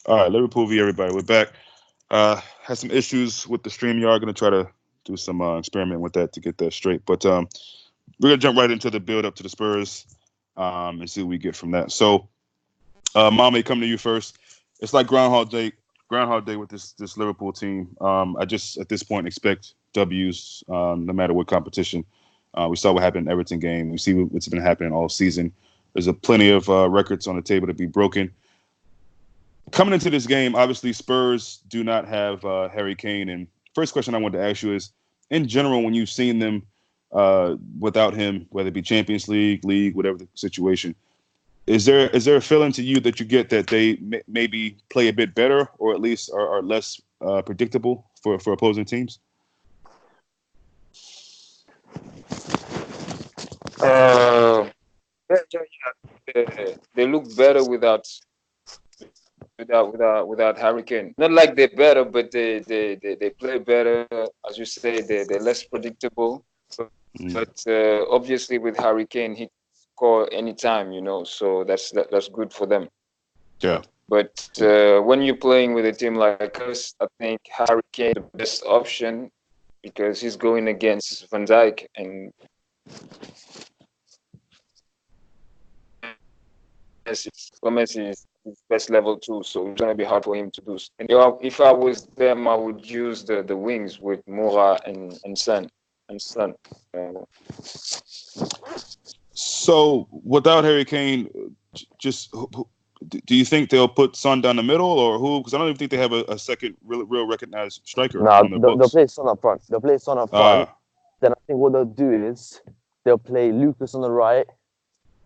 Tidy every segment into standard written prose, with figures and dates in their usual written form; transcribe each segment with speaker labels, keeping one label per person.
Speaker 1: All right, Liverpool v everybody. We're back. Had some issues with the stream. You are going to try to do some experiment with that to get that straight. But we're going to jump right into the build up to the Spurs and see what we get from that. So, Mame, come to you first. It's like Groundhog Day with this Liverpool team. I just at this point expect W's no matter what competition. We saw what happened in the Everton game. We see what's been happening all season. There's a plenty of records on the table to be broken. Coming into this game, obviously Spurs do not have Harry Kane. And first question I wanted to ask you is, in general, when you've seen them without him, whether it be Champions League, whatever the situation, is there a feeling to you that you get that they maybe play a bit better, or at least are less predictable for opposing teams?
Speaker 2: Uh, they look better without Hurricane. Not like they're better, but they play better. As you say, they're less predictable.
Speaker 1: Mm,
Speaker 2: But obviously, with Hurricane, he can score anytime, so that's good for them.
Speaker 1: yeah.
Speaker 2: But when you're playing with a team like us, I think Hurricane is the best option because he's going against Van Dijk, and Gomez is best level too, so it's gonna be hard for him to do. And if I was them, I would use the wings with Moura and Son. Uh,
Speaker 1: So without Harry Kane, just do you think they'll put Son down the middle, or who? Because I don't even think they have a second real recognized striker
Speaker 3: Now
Speaker 1: on their
Speaker 3: they'll
Speaker 1: books.
Speaker 3: play Son up front. They'll play Son up front.
Speaker 1: Ah,
Speaker 3: Then I think what they'll do is they'll play Lucas on the right,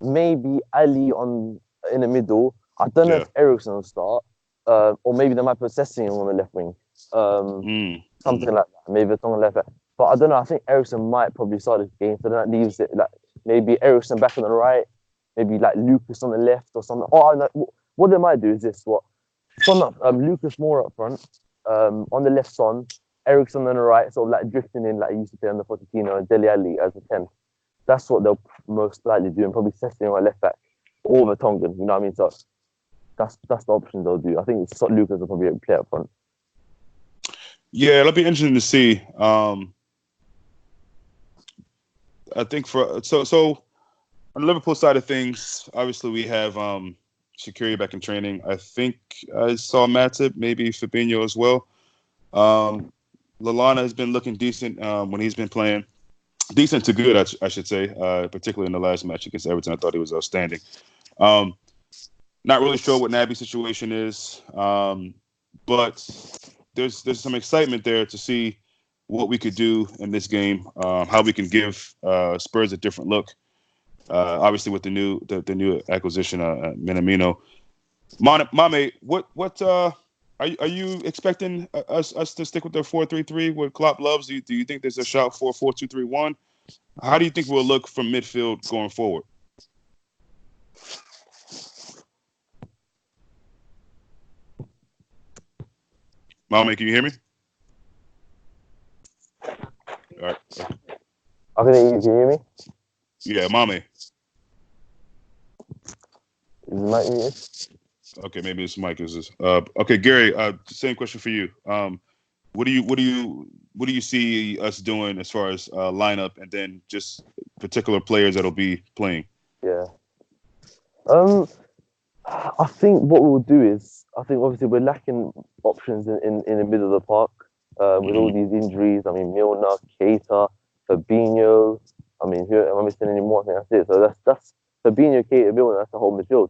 Speaker 3: maybe Ali on in the middle. I don't know
Speaker 1: yeah.
Speaker 3: if Ericsson will start, or maybe they might put Sessing on the left wing, um, something like that. Maybe it's on the left. But I don't know. I think Ericsson might probably start this game, so that leaves it like maybe Ericsson back on the right, maybe like Lucas on the left or something. Oh, what they might do is this: what Son up, Lucas Moore up front, on the left Son, Ericsson on the right, sort of like drifting in like he used to play on the Pochettino and Dele Alli as a 10. That's what they'll most likely do, and probably Sessing on left back or Vertonghen. You know what I mean? So that's the option they'll do. I think Lucas will probably play up front.
Speaker 1: Yeah, it'll be interesting to see. I think so on the Liverpool side of things, obviously we have Shaqiri back in training. I think I saw Matip, maybe Fabinho as well. Um, Lallana has been looking decent when he's been playing. Decent to good, I should say, particularly in the last match against Everton. I thought he was outstanding. Um, Not really sure what Naby's situation is, but there's some excitement there to see what we could do in this game, how we can give Spurs a different look. Obviously, with the new acquisition, Minamino. Mame, what are you expecting us to stick with the 4-3-3? What Klopp loves? Do you think there's a shot for 4-2-3-1? How do you think we'll look from midfield going forward? Mame, can you hear me? All right.
Speaker 3: I can hear you. Can you hear me?
Speaker 1: Yeah, Mame.
Speaker 3: Is the mic muted?
Speaker 1: Okay, maybe this mic is this. Okay, Gerri. Same question for you. What do you see us doing as far as lineup, and then just particular players that'll be playing?
Speaker 3: Yeah. Um, I think what we'll do is, I think obviously we're lacking options in the middle of the park with all
Speaker 1: Hmm.
Speaker 3: these injuries. I mean, Milner, Keita, Fabinho. I mean, who am I missing any more? I think that's it. So that's Fabinho, Keita, Milner. That's the whole midfield.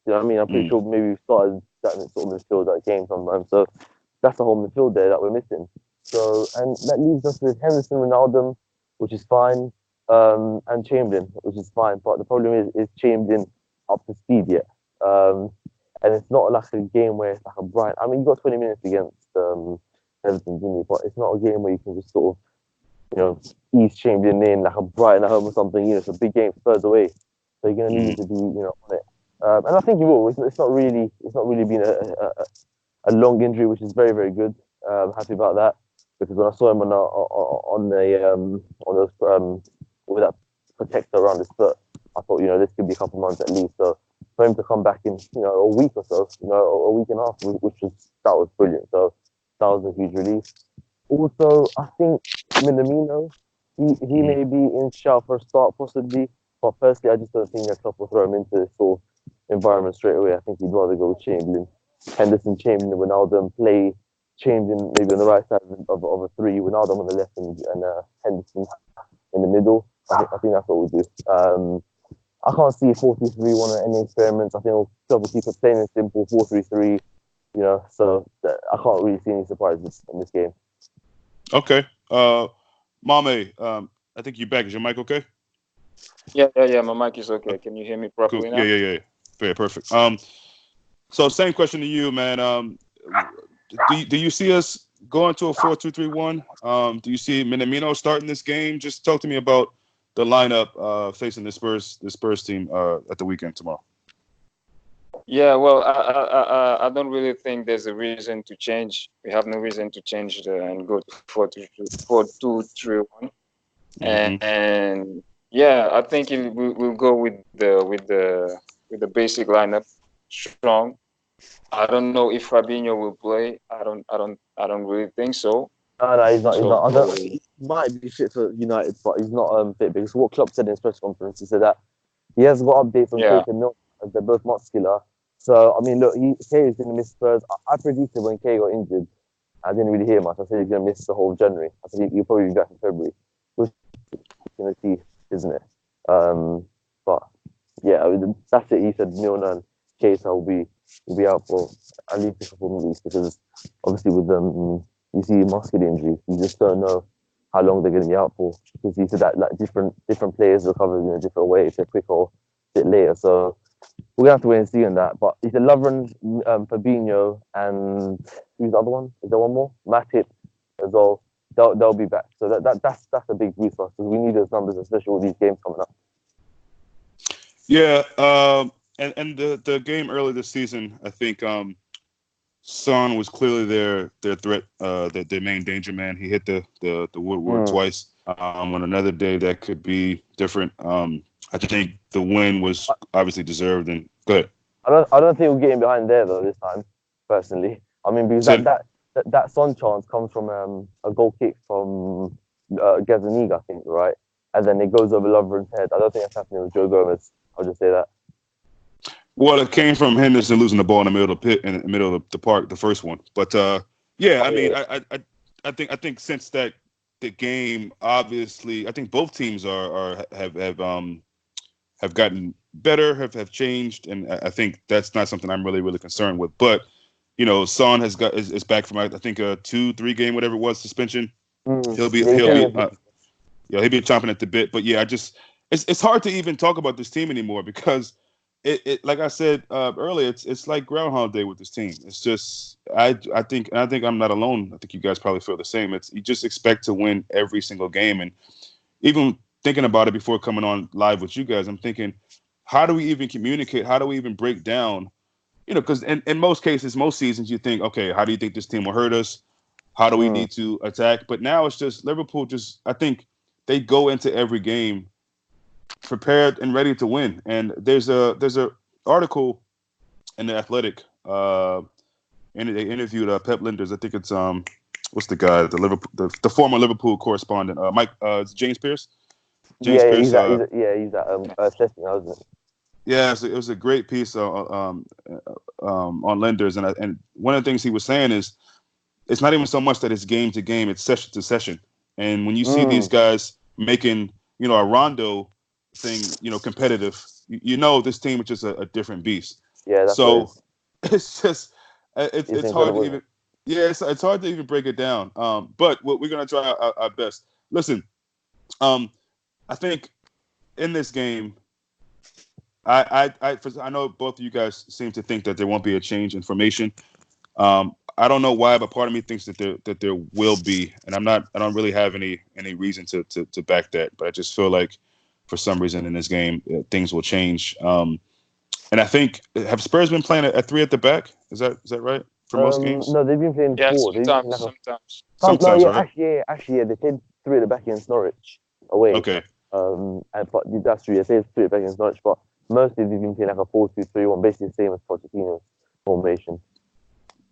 Speaker 3: You know what I mean? I'm pretty
Speaker 1: Hmm.
Speaker 3: sure maybe we started that sort of midfield that game sometimes. So that's the whole midfield there that we're missing. So and that leaves us with Henderson, Ronaldo, which is fine, and Chamberlain, which is fine. But the problem is Chamberlain up to speed yet. Um, and it's not like a game where it's like a bright. I mean, you got 20 minutes against Everton, didn't you? But it's not a game where you can just sort of, ease Chamberlain in like a Brighton at home or something. It's a big game, Spurs away, so you're gonna need
Speaker 1: Hmm.
Speaker 3: him to be, on it. And I think he will. It's not really been a long injury, which is very, very good. Happy about that because when I saw him on those with that protector around his foot, I thought this could be a couple months at least. So for him to come back in, a week or so, a week and a half, that was brilliant. So that was a huge relief. Also, I think Minamino, he may be in shout for a start possibly, but personally, I just don't think that Klopp will throw him into this sort of environment straight away. I think he'd rather go with Chamberlain, Henderson, Chamberlain, Wijnaldum, play Chamberlain maybe on the right side of a three, Wijnaldum on the left, and Henderson in the middle. I think that's what we'll do. I can't see 4-3-3 one of any experiments. I think we'll keep it plain and simple, 4-3-3. So I can't really see any surprises in this game.
Speaker 1: Okay. Mame, I think you're back. Is your mic okay?
Speaker 2: Yeah. My mic is okay. Can you hear me properly
Speaker 1: cool.
Speaker 2: now?
Speaker 1: Yeah. Very perfect. So same question to you, man. Do you see us going to a 4-2-3-1? Do you see Minamino starting this game? Just talk to me about the lineup facing the Spurs team at the weekend tomorrow.
Speaker 2: Yeah, well, I don't really think there's a reason to change. We have no reason to change and go to 4-2-3-1. And yeah, I think we'll go with the basic lineup, strong. I don't know if Fabinho will play. I don't really think so.
Speaker 3: No, he's not. He might be fit for United, but he's not fit because what Klopp said in his press conference, he said that he has got updates on Kane and Milner, as they're both muscular. So I mean, look, Kane is going to miss Spurs. I predicted when Kane got injured, I didn't really hear much. I said he's going to miss the whole January. I said he'll probably be back in February, which is going to see, isn't it? But yeah, that's it. He said Milner and Keita will be out for at least a couple of weeks because obviously with them. You see muscular injuries, you just don't know how long they're going to be out for because you see that like different players recover in a different way, if they're quicker or a bit later. So we're gonna have to wait and see on that. But it's a Lovren, Fabinho, and who's the other one? Is there one more? Matip as well. They'll be back. So that's a big boost for us because we need those numbers, especially with these games coming up.
Speaker 1: Yeah, and the game earlier this season, I think. Son was clearly their threat, their main danger man. He hit the woodwork twice. On another day, that could be different. I think the win was obviously deserved. And go ahead.
Speaker 3: I don't think we'll get in behind there though this time. Personally, I mean because that Son chance comes from a goal kick from Gazzaniga, I think, right? And then it goes over Lovren's head. I don't think that's happening with Joe Gomez. I'll just say that.
Speaker 1: Well, it came from Henderson losing the ball in the middle of the pit, in the middle of the park, the first one. But yeah, I mean, I think since that the game, obviously, I think both teams have gotten better, have changed, and I think that's not something I'm really concerned with. But Son is back from I think a 2-3 game, whatever it was, suspension. He'll be chomping at the bit. But yeah, it's hard to even talk about this team anymore because. It like I said earlier, it's like Groundhog Day with this team. It's just I think I'm not alone. I think you guys probably feel the same. It's you just expect to win every single game, and even thinking about it before coming on live with you guys, I'm thinking, how do we even communicate? How do we even break down? Because in most cases, most seasons, you think, okay, how do you think this team will hurt us? How do we need to attack? But now it's just Liverpool. I think they go into every game prepared and ready to win. And there's a article in the Athletic, and they interviewed Pep Linders. I think it's what's the guy, the former Liverpool correspondent, it's James Pierce.
Speaker 3: He's at testing, wasn't it?
Speaker 1: Yeah, so it was a great piece on Linders, and one of the things he was saying is it's not even so much that it's game to game; it's session to session. And when you see these guys making a Rondo thing, competitive, this team is just a different beast.
Speaker 3: Yeah, that's
Speaker 1: so it's just it's hard to even it's hard to even break it down. But we're gonna try our best. Listen, I think in this game, I know both of you guys seem to think that there won't be a change in formation. I don't know why, but part of me thinks that there will be, and I don't really have any reason to back that, but I just feel like for some reason in this game things will change. And I think have Spurs been playing at 3 at the back? Is that right for most games?
Speaker 3: No, they've been playing 4.
Speaker 1: Sometimes, right?
Speaker 3: Actually, they played 3 at the back against Norwich away.
Speaker 1: Okay.
Speaker 3: But that's true. They played 3 at the back against Norwich, but mostly they've been playing like a 4-2-3-1, basically the same as Pochettino's formation.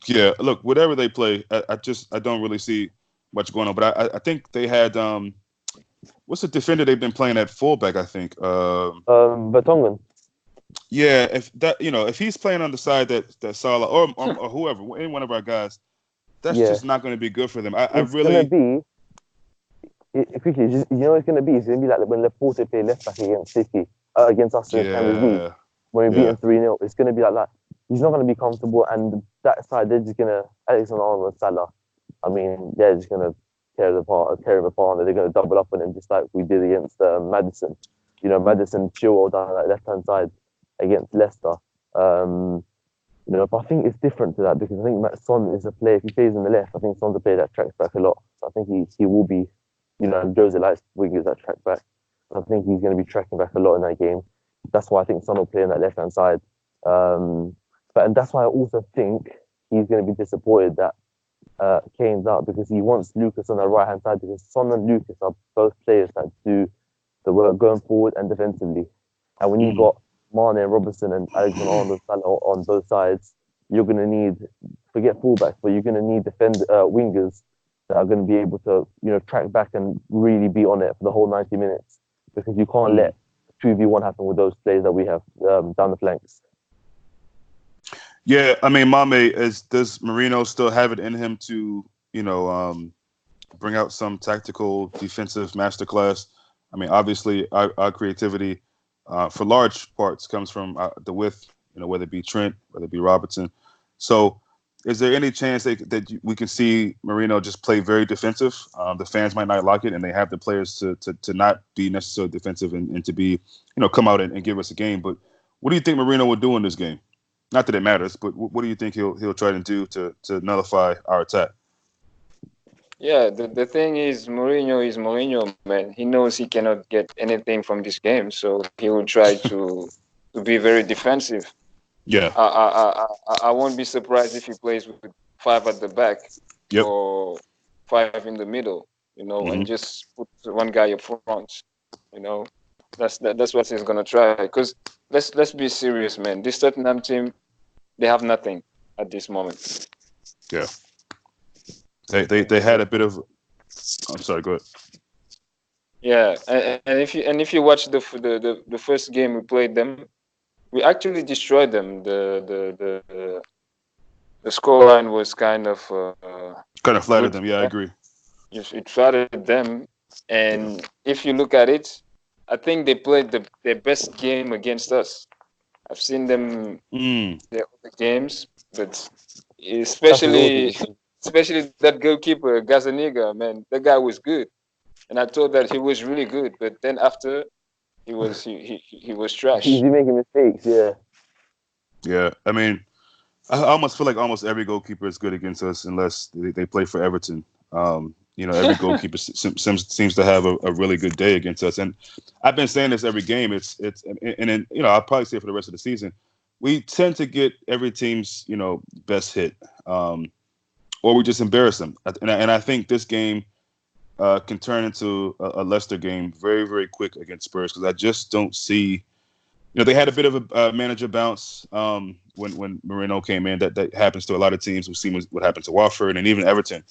Speaker 1: Yeah, look, whatever they play, I don't really see much going on. But I think they had what's the defender they've been playing at fullback? I think.
Speaker 3: Vertonghen.
Speaker 1: Yeah, if he's playing on the side that Salah or whoever, any one of our guys, that's
Speaker 3: Yeah.
Speaker 1: just not going to be good for them. I
Speaker 3: It's
Speaker 1: really.
Speaker 3: gonna be. You know what it's gonna be? It's gonna be like when Laporte played left back against City, against us in the Champions League
Speaker 1: Yeah,
Speaker 3: when we beat them 3-0. It's gonna be like that. He's not gonna be comfortable, and that side they're just gonna Alexander-Arnold and Salah. I mean, they're just gonna tear him apart, and they're gonna double up on him just like we did against Madison. You know, Madison Chilwell down that left hand side against Leicester. You know, but I think it's different to that because I think Son is a player. If he plays in the left, I think Son's a player that tracks back a lot. So I think he will be. You know, Jose likes wingers that track back. I think he's going to be tracking back a lot in that game. That's why I think Son will play on that left-hand side. And that's why I also think he's going to be disappointed that Kane's out because he wants Lucas on the right-hand side because Son and Lucas are both players that do the work going forward and defensively. And when you've got Mane and Robertson and Alexander-Arnold on both sides, you're going to need, forget fullbacks, but you're going to need wingers that are going to be able to, you know, track back and really be on it for the whole 90 minutes because you can't let 2v1 happen with those players that we have down the flanks.
Speaker 1: Yeah, I mean, Mame, does Marino still have it in him to, you know, bring out some tactical defensive masterclass? I mean, obviously, our creativity for large parts comes from the width, you know, whether it be Trent, whether it be Robertson. So, is there any chance that we can see Marino just play very defensive? The fans might not like it, and they have the players to not be necessarily defensive and to be, you know, come out and give us a game. But what do you think Marino will do in this game? Not that it matters, but what do you think he'll try to do to nullify our attack?
Speaker 2: Yeah, the thing is Mourinho, man. He knows he cannot get anything from this game, so he will try to be very defensive.
Speaker 1: Yeah.
Speaker 2: I won't be surprised if he plays with 5 at the back or 5 in the middle, you know, and just put one guy up front, you know. That's what he's gonna try. Because let's be serious, man. This Tottenham team, they have nothing at this moment.
Speaker 1: Yeah. They had a bit of. I'm sorry. Go ahead.
Speaker 2: Yeah, and if you watch the first game we played them, we actually destroyed them. The scoreline was kind of
Speaker 1: flattered them. Yeah, I agree.
Speaker 2: It flattered them, and if you look at it, I think they played their best game against us. I've seen them their other games, but especially that goalkeeper Gazaniga, man, that guy was good, and I thought that he was really good. But then after, he was trash.
Speaker 3: He's making mistakes, yeah.
Speaker 1: Yeah, I mean, I almost feel like almost every goalkeeper is good against us unless they play for Everton. You know, every goalkeeper seems to have a really good day against us. And I've been saying this every game. And you know, I'll probably say it for the rest of the season. We tend to get every team's, you know, best hit, or we just embarrass them. And I think this game can turn into a Leicester game very, very quick against Spurs because I just don't see. You know, they had a bit of a manager bounce when Marino came in. That happens to a lot of teams. We've seen what happened to Watford and even Everton.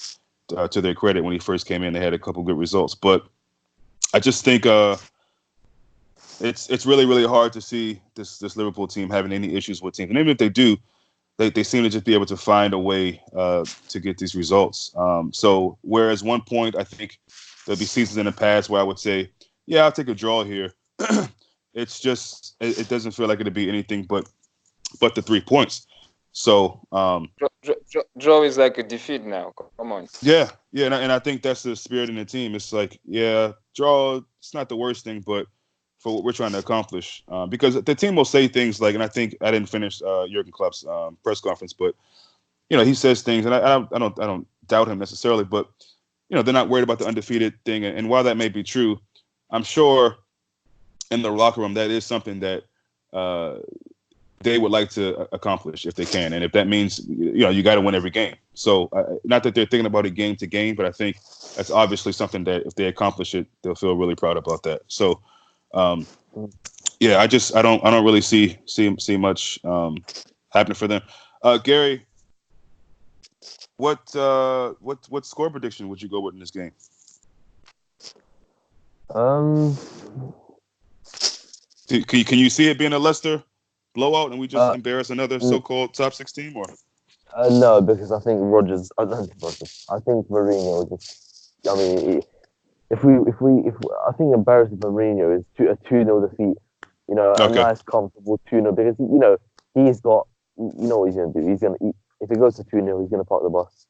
Speaker 1: To their credit, when he first came in, they had a couple good results. But I just think it's really, really hard to see this Liverpool team having any issues with teams. And even if they do, they seem to just be able to find a way to get these results. So whereas one point, I think there'll be seasons in the past where I would say, yeah, I'll take a draw here. It's just it doesn't feel like it'd be anything but the 3 points. So
Speaker 2: draw is like a defeat now. Come on.
Speaker 1: Yeah, and I think that's the spirit in the team. It's like, yeah, draw. It's not the worst thing, but for what we're trying to accomplish, because the team will say things like, and I think I didn't finish Jurgen Klopp's press conference, but you know, he says things, and I don't doubt him necessarily, but you know, they're not worried about the undefeated thing, and while that may be true, I'm sure in the locker room that is something that they would like to accomplish if they can. And if that means, you know, you got to win every game. So not that they're thinking about it game to game, but I think that's obviously something that if they accomplish it, they'll feel really proud about that. So Yeah, I don't really see much happening for them. Gerri, what score prediction would you go with in this game?
Speaker 3: Um,
Speaker 1: Can you see it being a Leicester blowout and we just
Speaker 3: uh,
Speaker 1: embarrass another
Speaker 3: n-
Speaker 1: so-called top 6 team? Or
Speaker 3: no, because I think Rogers. I don't think Rogers. I think Mourinho will just. I mean, I think embarrassing Mourinho is a 2-0 defeat. You know, a
Speaker 1: okay,
Speaker 3: nice comfortable 2-0 because he's got. You know what he's gonna do. He's gonna. If it goes to 2-0, he's gonna park the bus.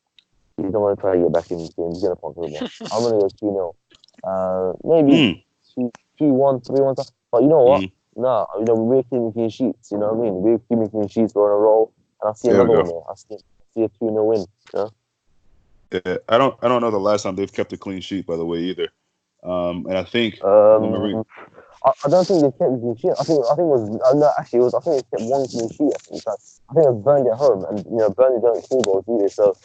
Speaker 3: He's not gonna try to get back in the game. He's gonna park the bus. I'm gonna go 2-0. Maybe
Speaker 1: mm,
Speaker 3: 2-1, 3-1. But you know what?
Speaker 1: mm,
Speaker 3: No, we're keeping clean sheets. You know what I mean? We're keeping clean sheets. We're on a roll, and I see
Speaker 1: there we
Speaker 3: another one
Speaker 1: go.
Speaker 3: there. I see a 2-0 win. You know?
Speaker 1: Yeah, I don't know the last time they've kept a clean sheet, by the way, either. And I think when Marie,
Speaker 3: I don't think they kept the clean sheet. I think it was no, actually it was. I think they kept one clean sheet. I think it was Burnley at home, and Burnley don't score goals either. So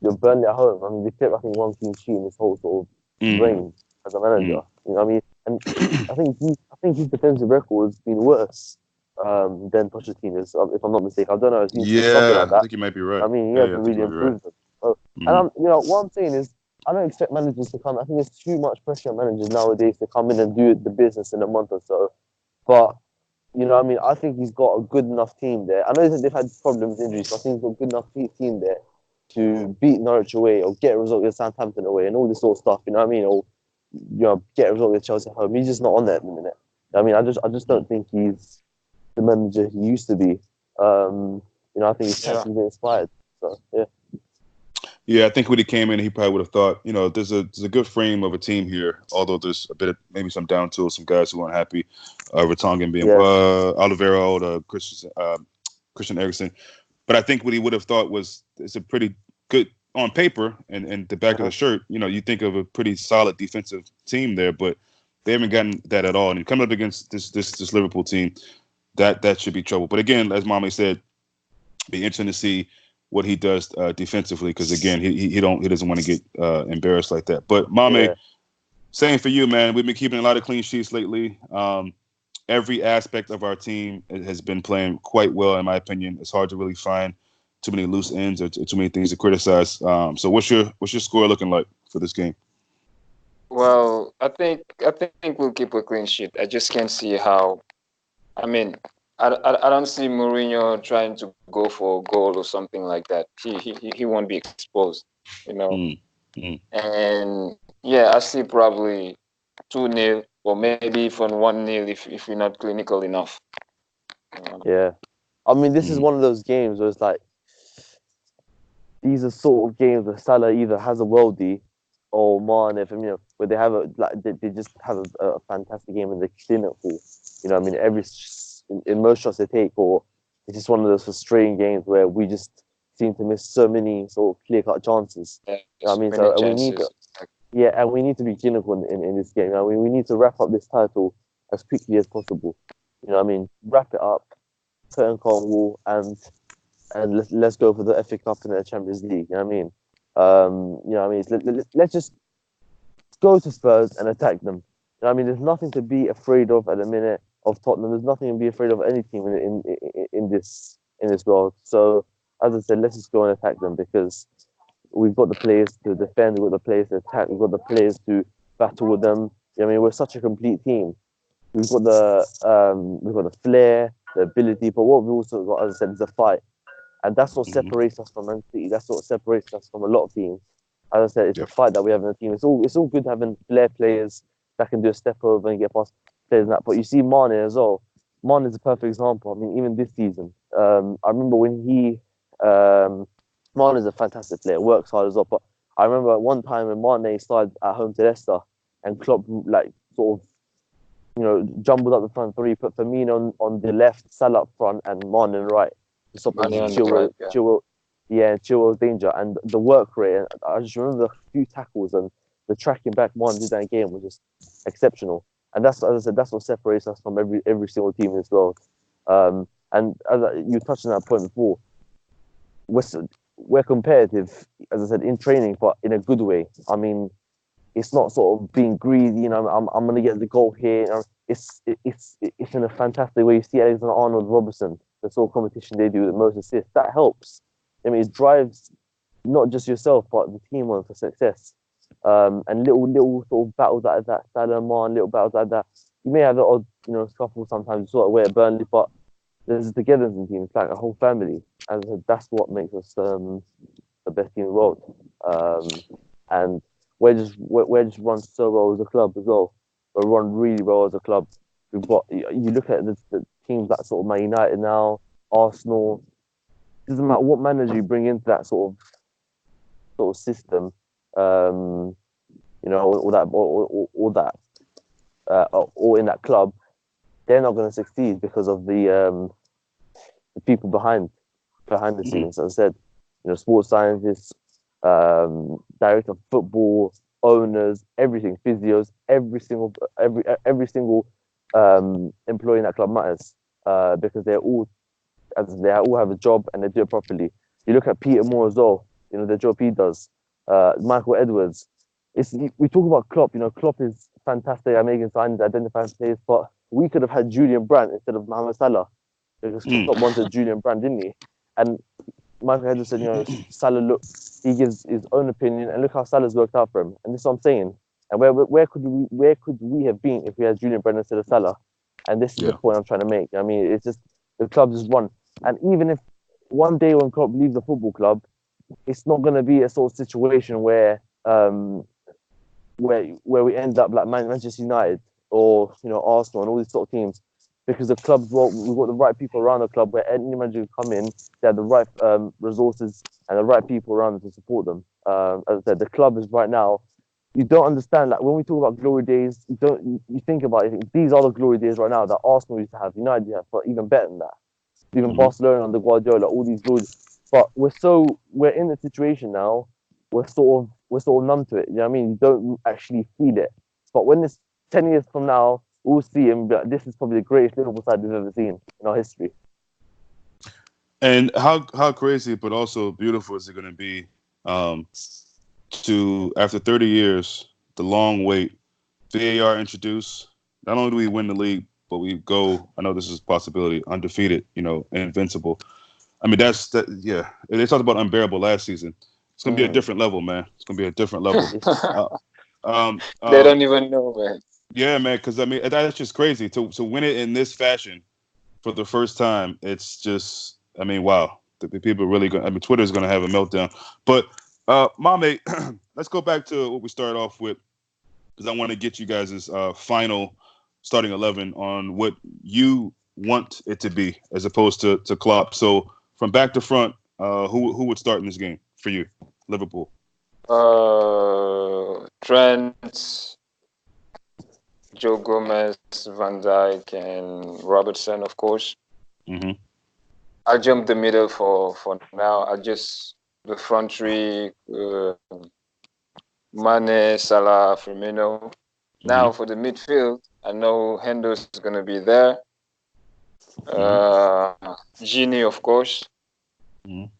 Speaker 3: you're Burnley at home. I mean, they kept I think one clean sheet in this whole sort of
Speaker 1: mm,
Speaker 3: reign as a manager.
Speaker 1: mm.
Speaker 3: You know what I mean? And I think his defensive record has been worse than Pochettino's, if I'm not mistaken. I don't know. It's something like
Speaker 1: Yeah, I
Speaker 3: that.
Speaker 1: think you might be right.
Speaker 3: I mean, he
Speaker 1: Yeah, I
Speaker 3: hasn't
Speaker 1: think
Speaker 3: really
Speaker 1: you might be right.
Speaker 3: improved them. So, and
Speaker 1: Mm.
Speaker 3: what I'm saying is, I don't expect managers to come. I think there's too much pressure on managers nowadays to come in and do the business in a month or so. But what I mean, I think he's got a good enough team there. I know that they've had problems, injuries, but I think he's got a good enough team there to beat Norwich away or get a result against Southampton away and all this sort of stuff. You know what I mean? Or get a result against Chelsea at home. He's just not on there at the minute. I mean, I just don't think he's the manager he used to be. I think his tactics been inspired. So yeah.
Speaker 1: Yeah, I think when he came in, he probably would have thought, there's a good frame of a team here. Although there's a bit of maybe some down tools, some guys who aren't happy. Vertonghen being
Speaker 3: Yeah.
Speaker 1: Oliveira, Christian Eriksen. But I think what he would have thought was it's a pretty good on paper and the back of the shirt. You think of a pretty solid defensive team there, but they haven't gotten that at all. And coming up against this Liverpool team, that should be trouble. But again, as Mame said, be interesting to see what he does defensively because again, he doesn't want to get embarrassed like that. But Mame,
Speaker 3: Yeah.
Speaker 1: same for you, man. We've been keeping a lot of clean sheets lately. Every aspect of our team has been playing quite well, in my opinion. It's hard to really find too many loose ends or too many things to criticize. So what's your score looking like for this game?
Speaker 2: Well, I think we'll keep a clean sheet. I just can't see how. I mean, I don't see Mourinho trying to go for a goal or something like that. He won't be exposed, you know.
Speaker 1: Mm, mm.
Speaker 2: And yeah, I see probably 2-0 or maybe even 1-0 if we're not clinical enough.
Speaker 3: Yeah. I mean, this is one of those games where it's like these are sort of games where Salah either has a worldie or Mane, where they have they just have a fantastic game and they're clinical. You know, what I mean, in most shots they take, or it's just one of those frustrating games where we just seem to miss so many sort of clear-cut chances.
Speaker 2: Yeah,
Speaker 3: You know what I mean,
Speaker 2: many
Speaker 3: so we need
Speaker 2: chances.
Speaker 3: to, and we need to be clinical in this game. I mean, we need to wrap up this title as quickly as possible. You know what I mean? Wrap it up, curtain call wall, and let's go for the FA Cup and the Champions League. You know what I mean? Let's just go to Spurs and attack them. You know what I mean? There's nothing to be afraid of at the minute of Tottenham. There's nothing to be afraid of any team in this world. So as I said, let's just go and attack them because we've got the players to defend, we've got the players to attack, we've got the players to battle with them. You know what I mean, we're such a complete team. We've got the flair, the ability, but what we've also got, as I said, is the fight. And that's what separates us from Man City. That's what separates us from a lot of teams. As I said, it's the fight that we have in the team. It's all good having flair players that can do a step over and get past players and that. But you see Mane as well. Mane is a perfect example. I mean, even this season, I remember when Mane is a fantastic player, works hard as well. But I remember at one time when Mane started at home to Leicester and Klopp sort of jumbled up the front three, put Firmino on the left, Salah up front, and Mane on the right. To stop Chilwell's danger and the work rate. I just remember a few tackles and the tracking back Mane did that game was just exceptional. And that's, as I said, that's what separates us from every single team in this world. And as you touched on that point before, we're competitive, as I said, in training, but in a good way. I mean, It's not sort of being greedy. I'm going to get the goal here. It's in a fantastic way. You see Alexander-Arnold, Robertson, the sort of competition they do with most assists. That helps. I mean, it drives not just yourself but the team on for success. And little sort of battles like that, Salah, Man, little battles like that. You may have the odd scuffle sometimes, sort of way at Burnley, but there's togetherness in the team. It's like a whole family, and that's what makes us the best team in the world. And we're just run so well as a club as well. We're run really well as a club. We've got, you look at the teams like sort of Man United now, Arsenal. It doesn't matter what manager you bring into that sort of system. All in that club, they're not going to succeed because of the people behind the scenes. As I said, sports scientists, director of football, owners, everything, physios, every single employee in that club matters because they all have a job and they do it properly. You look at Peter Moore as well. The job he does. Michael Edwards. We talk about Klopp. Klopp is fantastic at making signings, identifying players, but we could have had Julian Brandt instead of Mohamed Salah because Klopp wanted Julian Brandt, didn't he? And Michael Edwards said, Salah, he gives his own opinion, and look how Salah's worked out for him. And this is what I'm saying. And where could we have been if we had Julian Brandt instead of Salah? And this is the point I'm trying to make. I mean, it's just the club just run. And even if one day when Klopp leaves the football club, it's not going to be a sort of situation where we end up like Manchester United or Arsenal and all these sort of teams, because the club's we've got the right people around the club where any manager can come in, they have the right resources and the right people around them to support them. As I said, the club is right now. You don't understand, like when we talk about glory days, you think about it. These are the glory days right now that Arsenal used to have, United used to have, but even better than that. Even Barcelona under Guardiola, all these glories. But we're in a situation now. We're sort of numb to it. You know what I mean? You don't actually feel it. But when it's 10 years from now, we'll see him. But this is probably the greatest Liverpool side we've ever seen in our history.
Speaker 1: And how crazy, but also beautiful is it going to be to, after 30 years, the long wait, VAR introduced. Not only do we win the league, but we go, I know this is a possibility, undefeated, invincible. I mean, yeah. They talked about unbearable last season. It's going to be a different level, man. It's going to be a different level.
Speaker 2: They don't even know, man.
Speaker 1: Yeah, man, because, I mean, that's just crazy. To win it in this fashion for the first time, it's just, I mean, wow. The people are really going to, I mean, Twitter's going to have a meltdown. But, Mame, let's go back to what we started off with, because I want to get you guys' final starting 11 on what you want it to be as opposed to Klopp. So, from back to front, who would start in this game for you, Liverpool?
Speaker 2: Trent, Joe Gomez, Van Dijk, and Robertson, of course.
Speaker 1: Mm-hmm.
Speaker 2: I'll jump the middle for now. I'll just the front three: Mane, Salah, Firmino. Mm-hmm. Now for the midfield, I know Hendo's is gonna be there. Gini, of course.
Speaker 1: Mm-hmm.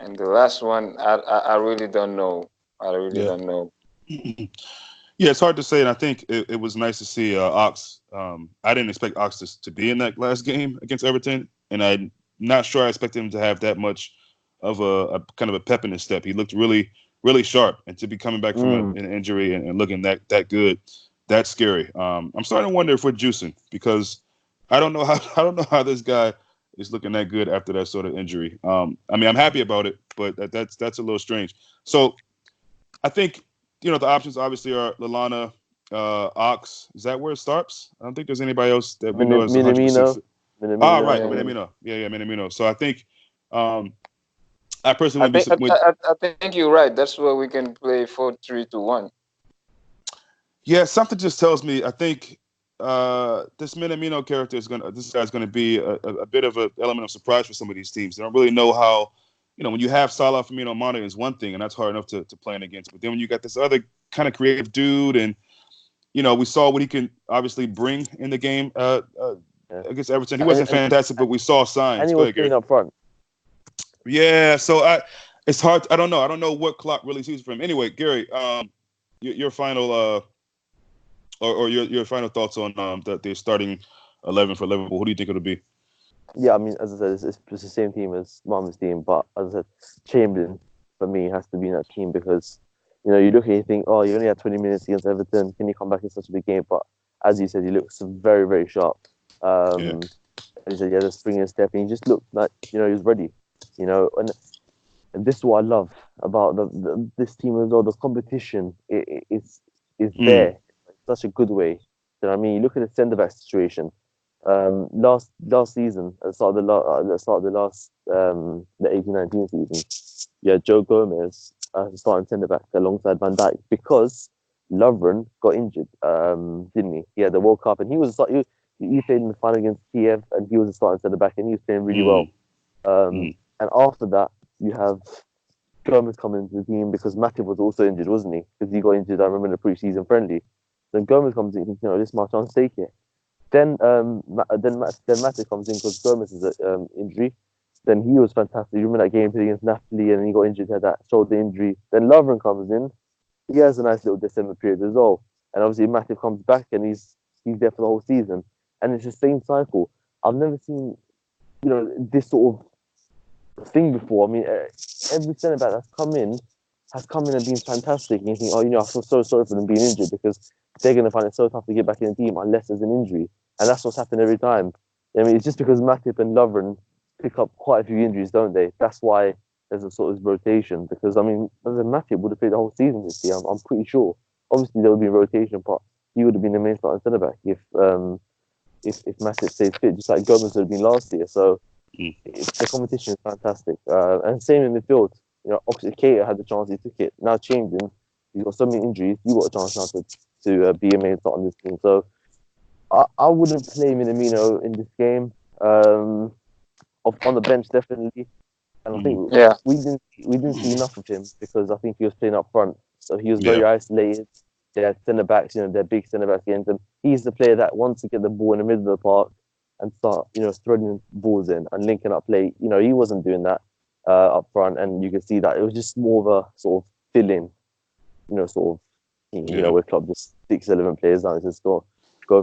Speaker 2: And the last one, I really don't know. Don't know.
Speaker 1: Yeah, it's hard to say, and I think it was nice to see Ox. I didn't expect Ox to be in that last game against Everton, and I'm not sure I expected him to have that much of a kind of a pep in his step. He looked really, really sharp, and to be coming back from an injury and looking that good, that's scary. I'm starting to wonder if we're juicing, because I don't know how this guy is looking that good after that sort of injury. I mean, I'm happy about it, but that's a little strange. So I think, the options obviously are Lallana, Ox. Is that where it starts? I don't think there's anybody else that we know is 100%. Right, Minamino. Yeah, Minamino. So I think I personally
Speaker 2: I think you're right. That's where we can play 4-3-1.
Speaker 1: Yeah, something just tells me I think this Minamino character this guy's gonna be a bit of an element of surprise for some of these teams. They don't really know how. When you have Salah, Firmino, Mane is one thing, and that's hard enough to plan against. But then when you got this other kind of creative dude, and we saw what he can obviously bring in the game against Everton. He wasn't fantastic, but we saw signs.
Speaker 3: And he was playing up front.
Speaker 1: Yeah, so it's hard. I don't know. I don't know what Klopp really sees from him. Anyway, Gerri, your final or your final thoughts on the starting 11 for Liverpool. Who do you think it'll be?
Speaker 3: Yeah, I mean, as I said, it's the same team as Mame's team, but as I said, Chamberlain for me has to be in that team because you look at it, you think, oh, you only had 20 minutes against Everton. Can you come back in such a big game? But as you said, he looks very, very sharp.
Speaker 1: Yeah.
Speaker 3: And he said, yeah, the spring and step, and he just looked like he was ready. And this is what I love about this team as well. The competition is there in such a good way. You know what I mean? You look at the centre back situation. Last season, at the start of the 18-19 season, yeah, Joe Gomez starting centre back alongside Van Dijk because Lovren got injured, didn't he? Yeah, the World Cup, and he played in the final against Kiev, and he was a starting centre back, and he was playing really well. And after that, you have Gomez coming into the team because Matip was also injured, wasn't he? Because he got injured, I remember, in the pre-season friendly. Then Gomez comes in, this is my chance, take it. Then Matip comes in because Gomez is an injury. Then he was fantastic. You remember that game against Napoli, and he got injured, had that shoulder injury. Then Lovren comes in. He has a nice little December period as well. And obviously Matip comes back, and he's there for the whole season. And it's the same cycle. I've never seen this sort of thing before. I mean, every centre back that's come in has come in and been fantastic. And you think, I feel so sorry for them being injured because they're going to find it so tough to get back in the team unless there's an injury. And that's what's happened every time. I mean, it's just because Matip and Lovren pick up quite a few injuries, don't they? That's why there's a sort of rotation. Because, I mean, Matip would have played the whole season this year, I'm pretty sure. Obviously, there would be a rotation, but he would have been the main starting centre-back if Matip stayed fit, just like Gomez would have been last year. So the competition is fantastic. And same in midfield. Oxford Keita had the chance, he took it. Now Chamberlain, he's got so many injuries, you got a chance now to be a main start on this team. So I wouldn't play Minamino in this game. On the bench definitely, and I think we didn't see enough of him because I think he was playing up front, so he was very isolated. They had centre backs, they're big centre backs against him. He's the player that wants to get the ball in the middle of the park and start, throwing balls in and linking up play. He wasn't doing that up front, and you can see that it was just more of a sort of fill-in, where club just 6-11 players now, just go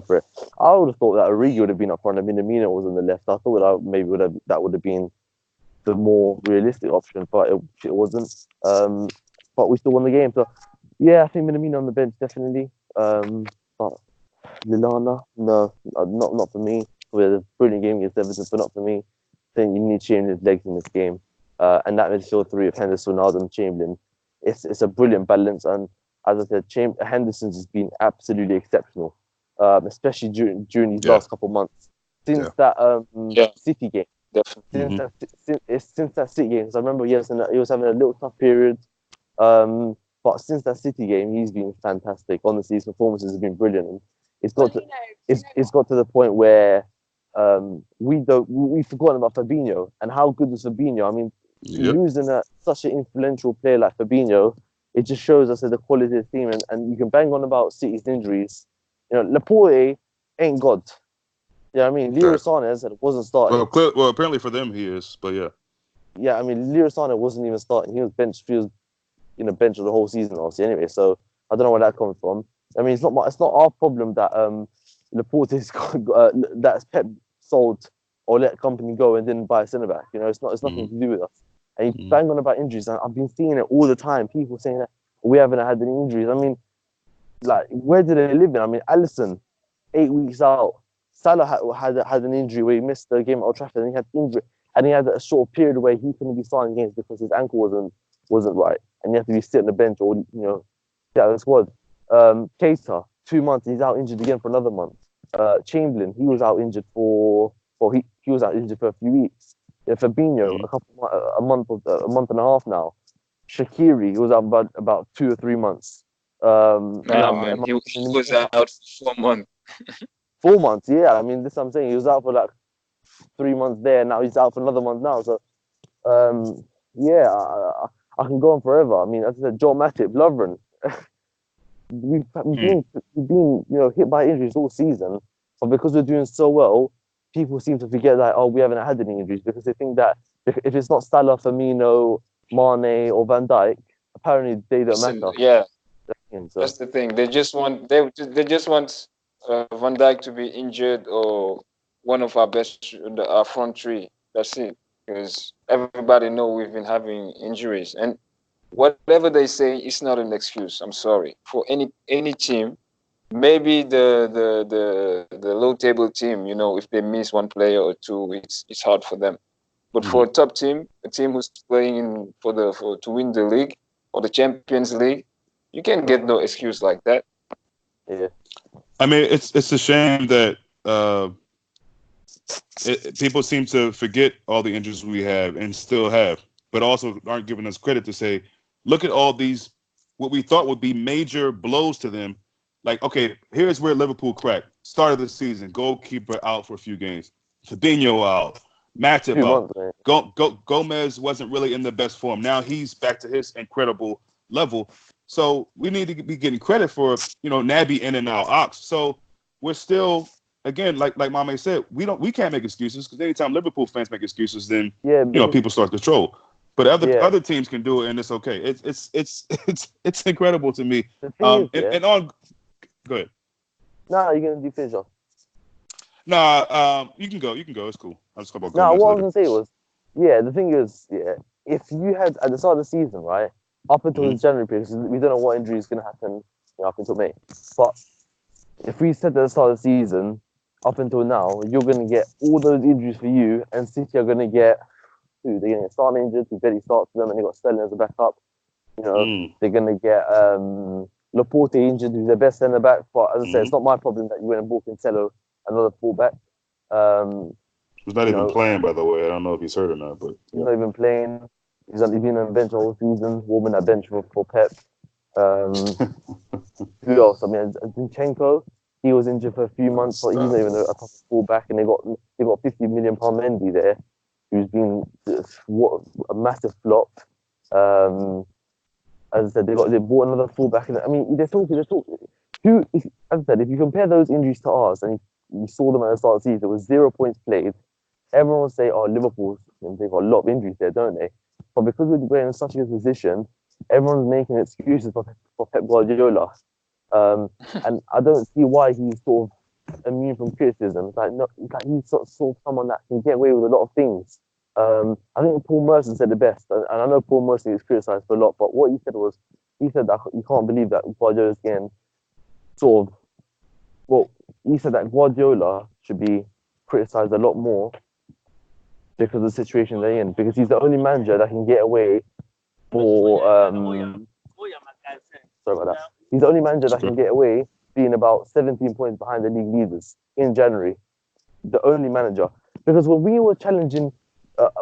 Speaker 3: for it. I would have thought that Origi would have been up front and Minamino was on the left. I thought that would have been the more realistic option, but it wasn't. But we still won the game. So yeah, I think Minamino on the bench definitely. But Lallana, no, not for me. We had a brilliant game against Everton, but not for me. I think you need Chamberlain's legs in this game, and that midfield three of Henderson, Ronaldo, and Chamberlain. It's a brilliant balance, and as I said, Henderson's has been absolutely exceptional. Especially during these last couple of months since that City game.
Speaker 2: Definitely.
Speaker 3: Since that City game, because I remember he was having a little tough period, but since that City game, he's been fantastic. Honestly, his performances have been brilliant. And it's got to the point where we've forgotten about Fabinho and how good was Fabinho. I mean, losing such an influential player like Fabinho, it just shows us the quality of the team. And you can bang on about City's injuries. Laporte ain't God. Yeah, I mean, Leroy Sané wasn't starting.
Speaker 1: Well, apparently for them he is, but yeah.
Speaker 3: Yeah, I mean, Leroy Sané wasn't even starting. He was benched. He was, bench for the whole season, obviously. Anyway, so I don't know where that comes from. I mean, it's not our problem that Laporte is that's Pep sold or let company go and didn't buy a centre back. It's nothing to do with us. And you bang on about injuries. I've been seeing it all the time. People saying that we haven't had any injuries. I mean, like, where do they live in? I mean, Alisson, 8 weeks out. Salah had an injury where he missed the game at Old Trafford, and he had injury, and he had a short period where he couldn't be starting games because his ankle wasn't right, and you have to be sitting on the bench or get out of the squad. Keita, 2 months, he's out injured again for another month. Chamberlain, he was out injured he was out injured for a few weeks. Fabinho, a month and a half now. Shaqiri, he was out about 2 or 3 months.
Speaker 2: He was out for 4 months.
Speaker 3: 4 months, yeah. I mean, this is what I'm saying. He was out for like 3 months there. Now he's out for another month now. So, I can go on forever. I mean, as I said, Joe Matip, Lovren. we've been hit by injuries all season, but because we're doing so well, people seem to forget that we haven't had any injuries because they think that if it's not Salah, Firmino, Mane, or Van Dijk, apparently they don't matter.
Speaker 2: Yeah.
Speaker 3: So.
Speaker 2: That's the thing. They just want Van Dijk to be injured or one of our front three. That's it. Because everybody know we've been having injuries, and whatever they say, it's not an excuse. I'm sorry for any team. Maybe the low table team, if they miss one player or two, it's hard for them. But for a top team, a team who's playing to win the league or the Champions League, you can't get no excuse like that.
Speaker 3: Yeah.
Speaker 1: I mean, it's a shame that people seem to forget all the injuries we have and still have, but also aren't giving us credit to say, look at all these what we thought would be major blows to them. Like, okay, here's where Liverpool cracked. Start of the season, goalkeeper out for a few games, Fabinho out, Matip out. Gomez wasn't really in the best form. Now he's back to his incredible level. So we need to be getting credit for, Naby in and out, Ox. So we're still, again, like Mame said, we can't make excuses, because anytime Liverpool fans make excuses, then people start to troll. But other teams can do it, and it's okay. It's incredible to me. Go ahead.
Speaker 3: Nah, you're gonna do finish off.
Speaker 1: Nah, you can go. It's cool. I'll just talk about
Speaker 3: Nah,
Speaker 1: Gomez
Speaker 3: what I
Speaker 1: later.
Speaker 3: was gonna say was, the thing is, if you had at the start of the season, right, up until January period, because we don't know what injury is gonna happen up until May, but if we said at the start of the season, up until now, you're gonna get all those injuries for you, and City are gonna get they're gonna get Son injured, who barely starts for them, and they got Sterling as a backup. They're gonna get Laporte injured, who's their best centre back. But as I said, it's not my problem that you went and bought Cancelo, another fullback.
Speaker 1: He's not even playing, by the way. I don't know if he's hurt or not, but
Speaker 3: he's not even playing. He's been on the bench all season, warming that bench for Pep. Who else? I mean, Zinchenko, he was injured for a few months, but he's not even a proper fullback. And they got £50 million Mendy there, who's been a massive flop. As I said, they bought another fullback. I mean, they're talking. As I said, if you compare those injuries to ours, and you saw them at the start of the season, there was 0 points played. Everyone will say, "Oh, Liverpool, they've got a lot of injuries there, don't they?" But because we're in such a good position, everyone's making excuses for Pep Guardiola, and I don't see why he's sort of immune from criticism. He's sort of someone that can get away with a lot of things. I think Paul Merson said the best, and I know Paul Merson is criticised for a lot, but what he said was, that you can't believe that Guardiola's getting he said that Guardiola should be criticised a lot more because of the situation they're in, because he's the only manager that can get away for sorry about that. He's the only manager that can get away being about 17 points behind the league leaders in January. The only manager. Because when we were challenging,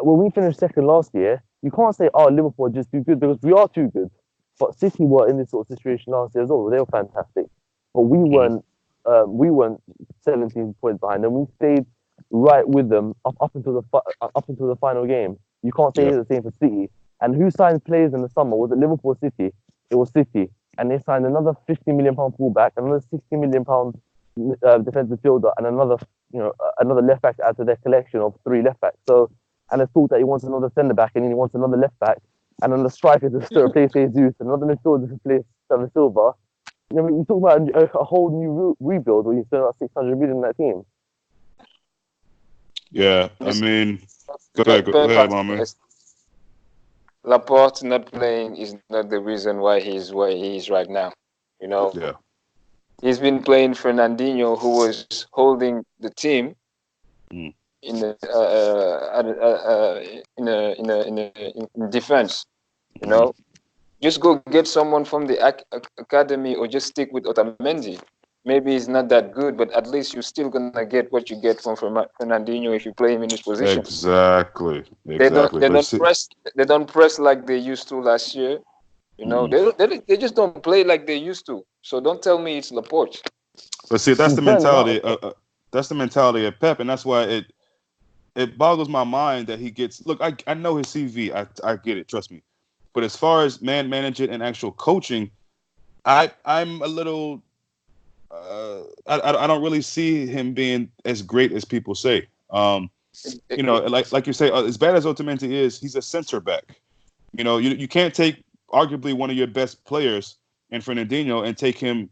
Speaker 3: when we finished second last year, you can't say, "Oh, Liverpool are just too good," because we are too good. But City were in this sort of situation last year as well. They were fantastic, but we weren't. We weren't 17 points behind, and we stayed right with them up until the final game. You can't say the same for City. And who signed players in the summer? Was it Liverpool or City? It was City, and they signed another £50 million fullback, another £60 million defensive fielder, and another left back to add to their collection of 3 left backs. So, and it's thought that he wants another centre back, and he wants another left back, and another striker to replace Jesus, another midfielder to replace David Silva. You talk about a whole new rebuild where you spend about 600 million in that team.
Speaker 1: Yeah, I mean, go ahead, Mame.
Speaker 2: Laporte not playing is not the reason why he's where he is right now.
Speaker 1: Yeah.
Speaker 2: He's been playing Fernandinho, who was holding the team in defense. Just go get someone from the academy, or just stick with Otamendi. Maybe he's not that good, but at least you're still gonna get what you get from Fernandinho if you play him in his position.
Speaker 1: Exactly.
Speaker 2: They don't press like they used to last year. They just don't play like they used to. So don't tell me it's Laporte.
Speaker 1: But see, that's the mentality. That's the mentality of Pep, and that's why it boggles my mind that he gets. Look, I know his CV. I get it. Trust me. But as far as managing and actual coaching, I'm a little. I don't really see him being as great as people say. Like you say, as bad as Otamendi is, he's a center back. You can't take arguably one of your best players and Fernandinho and take him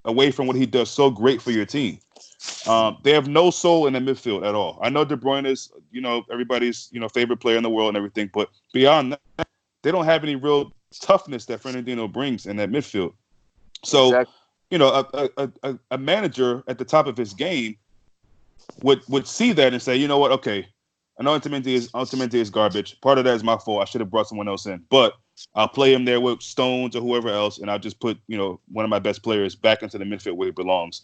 Speaker 1: away from what he does so great for your team. They have no soul in the midfield at all. I know De Bruyne is, everybody's, favorite player in the world and everything, but beyond that, they don't have any real toughness that Fernandinho brings in that midfield. So,
Speaker 2: Exactly.
Speaker 1: A manager at the top of his game would see that and say, you know what, okay, I know Otamendi is garbage. Part of that is my fault. I should have brought someone else in, but I'll play him there with Stones or whoever else, and I'll just put one of my best players back into the midfield where he belongs.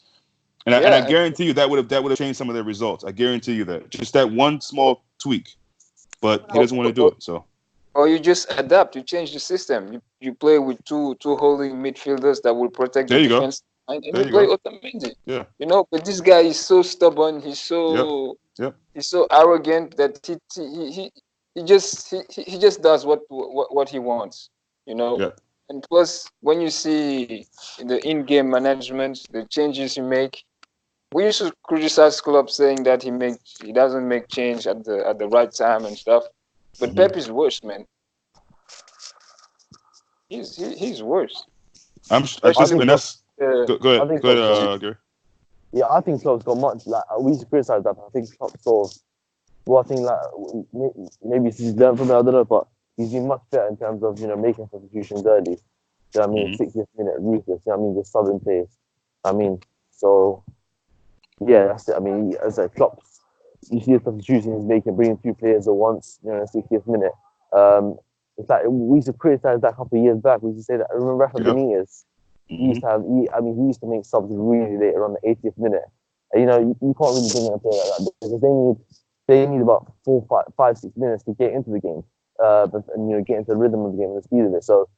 Speaker 1: And I guarantee you that would have changed some of their results. I guarantee you that. Just that one small tweak, but he doesn't want to do it. So.
Speaker 2: Or you just adapt. You change the system. You play with two holding midfielders that will protect the defense, and you play Otamendi.
Speaker 1: Yeah.
Speaker 2: But this guy is so stubborn. He's so he's so arrogant that he just does what he wants.
Speaker 1: Yeah.
Speaker 2: And plus, when you see the in-game management, the changes he make, we used to criticize Klopp saying that he doesn't make change at the right time and stuff. But Pep is worse, man. He's worse.
Speaker 1: Go ahead, Gerri.
Speaker 3: Yeah, I think Klopp's got much. Like we used to criticize that, but I think Klopp sort of. Well, I think maybe he's learned from it. I don't know, but he's been much better in terms of making substitutions early. You know what I mean? 60th minute, ruthless. You know what I mean? The southern pace. I mean, so yeah, that's it. I mean, as a Klopp, you see the substitutions he's making, bringing 2 players at once. In the 60th minute. It's like we used to criticize that a couple of years back. We used to say that. I remember after Benitez, he used to he used to make subs really late around the 80th minute. And, you can't really bring in a player like that because they need about 5-6 minutes to get into the game, and get into the rhythm of the game and the speed of it. So,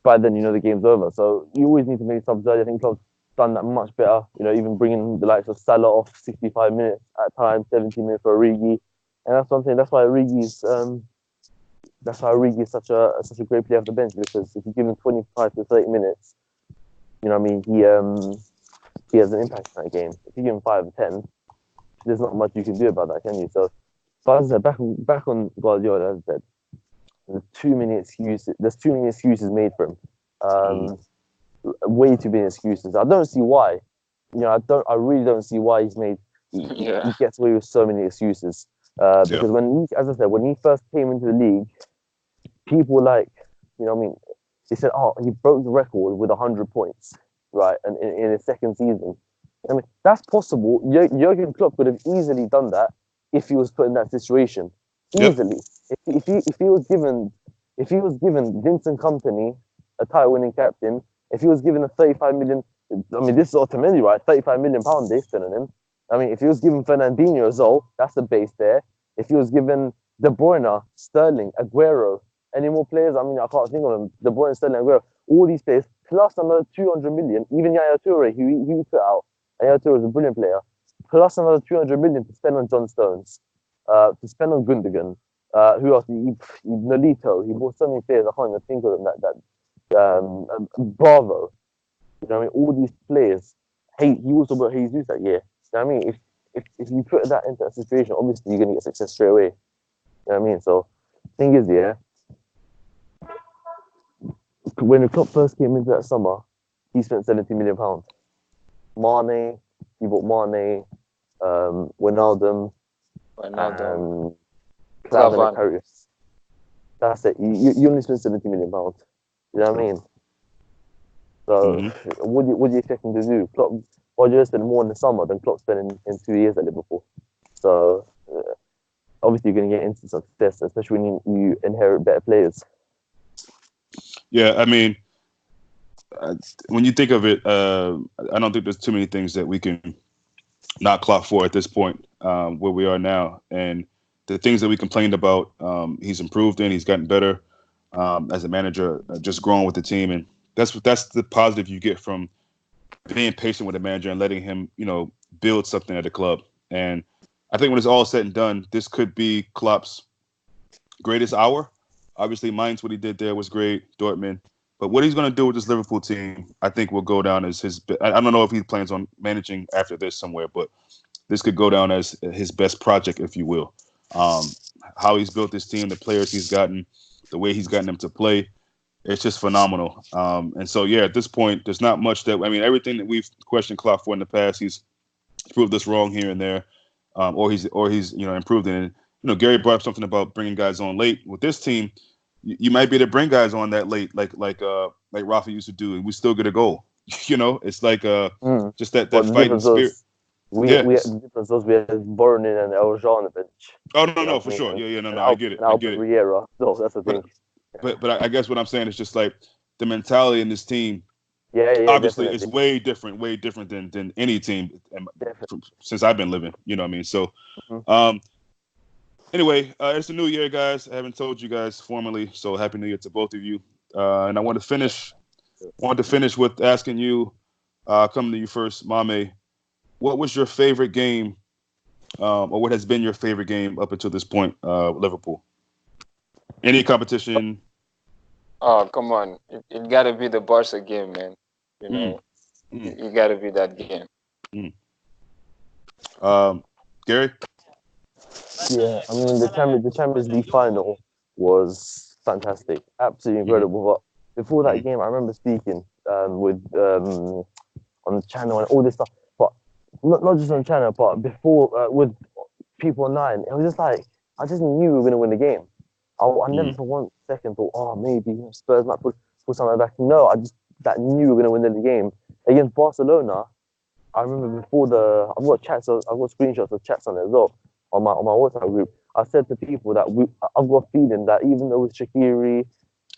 Speaker 3: by then the game's over. So you always need to make subs early. I think Klopp's done that much better. Even bringing the likes of Salah off 65 minutes at times, 70 minutes for Origi, and that's something. That's why Origi's such a great player off the bench, because if you give him 25 to 30 minutes, he has an impact in that game. If you give him 5 or 10, there's not much you can do about that, can you? So, but as I said, back on Guardiola, as I said, there's too many excuses made for him. Way too many excuses. I don't see why. I really don't see why he gets away with so many excuses. Because when he first came into the league, people they said, he broke the record with 100 points, right? And in his second season. I mean, that's possible. Jurgen Klopp could have easily done that if he was put in that situation. Easily. If he was given Vincent Kompany, a title-winning captain, if he was given a 35 million, I mean, this is Otamendi, right? 35 million pound they spent on him. I mean, if he was given Fernandinho as well, that's the base there. If he was given De Bruyne, Sterling, Aguero, any more players? I mean, I can't think of them. De Bruyne, Sterling, Aguero, all these players, plus another 200 million, even Yaya Toure, who he put out. Yaya Toure is a brilliant player. Plus another 200 million to spend on John Stones, to spend on Gundogan. Who else? Nolito. He bought so many players, I can't even think of them. Bravo. All these players. He also brought Jesus that year. You know what I mean? If you put that into a situation, obviously you're going to get success straight away. You know what I mean? So, thing is, when the Klopp first came into that summer, he spent £70 million. Mane, he bought Mane, Wijnaldum, and Klavan and Karius. That's it. You only spent £70 million. You know what I mean? So, what do you expect him to do? Klopp, Guardiola spent more in the summer than Klopp spent in 2 years at Liverpool. So, obviously, you're going to get instant success, especially when you inherit better players.
Speaker 1: Yeah, I mean, when you think of it, I don't think there's too many things that we can not Klopp for at this point, where we are now. And the things that we complained about, he's improved in, he's gotten better as a manager, just growing with the team. And that's the positive you get from being patient with a manager and letting him, build something at a club. And I think when it's all said and done, this could be Klopp's greatest hour. Obviously, Mainz, what he did there was great, Dortmund. But what he's going to do with this Liverpool team, I think will go down as his – I don't know if he plans on managing after this somewhere, but this could go down as his best project, if you will. How he's built this team, the players he's gotten, the way he's gotten them to play. it's just phenomenal. And so yeah, at this point, there's not much that everything that we've questioned Klopp for in the past, he's proved us wrong here and there, or he's improved in it. Gerri brought up something about bringing guys on late. With this team, you might be able to bring guys on that late, like Rafa used to do, and we still get a goal. It's like just that fighting spirit.
Speaker 3: The difference was we had Bornin and Elja on the bench.
Speaker 1: Oh no, for sure. Yeah, no, I get it.
Speaker 3: I get it. Riera. No, that's the thing.
Speaker 1: But I guess what I'm saying is just like the mentality in this team.
Speaker 3: Yeah,
Speaker 1: obviously,
Speaker 3: definitely.
Speaker 1: it's way different than any team since I've been living. You know what I mean? So, anyway, it's a new year, guys. I haven't told you guys formally, so happy New Year to both of you. And I want to finish with asking you, coming to you first, Mame. What was your favorite game, or what has been your favorite game up until this point, with Liverpool? Any competition?
Speaker 2: Oh, come on. It got to be the Barca game, man. You got to be that game.
Speaker 1: Gerri?
Speaker 3: Yeah, I mean, the Champions League final was fantastic. Absolutely incredible. But before that game, I remember speaking with on the channel and all this stuff. But not just on the channel, but before with people online, it was just like, I just knew we were going to win the game. I never for 1 second thought, oh, maybe Spurs might put something back. No, I just knew we were going to win the game. Against Barcelona, I remember before I've got screenshots of chats on it as well, on my WhatsApp group. I said to people that I've got a feeling that even though with Shaqiri,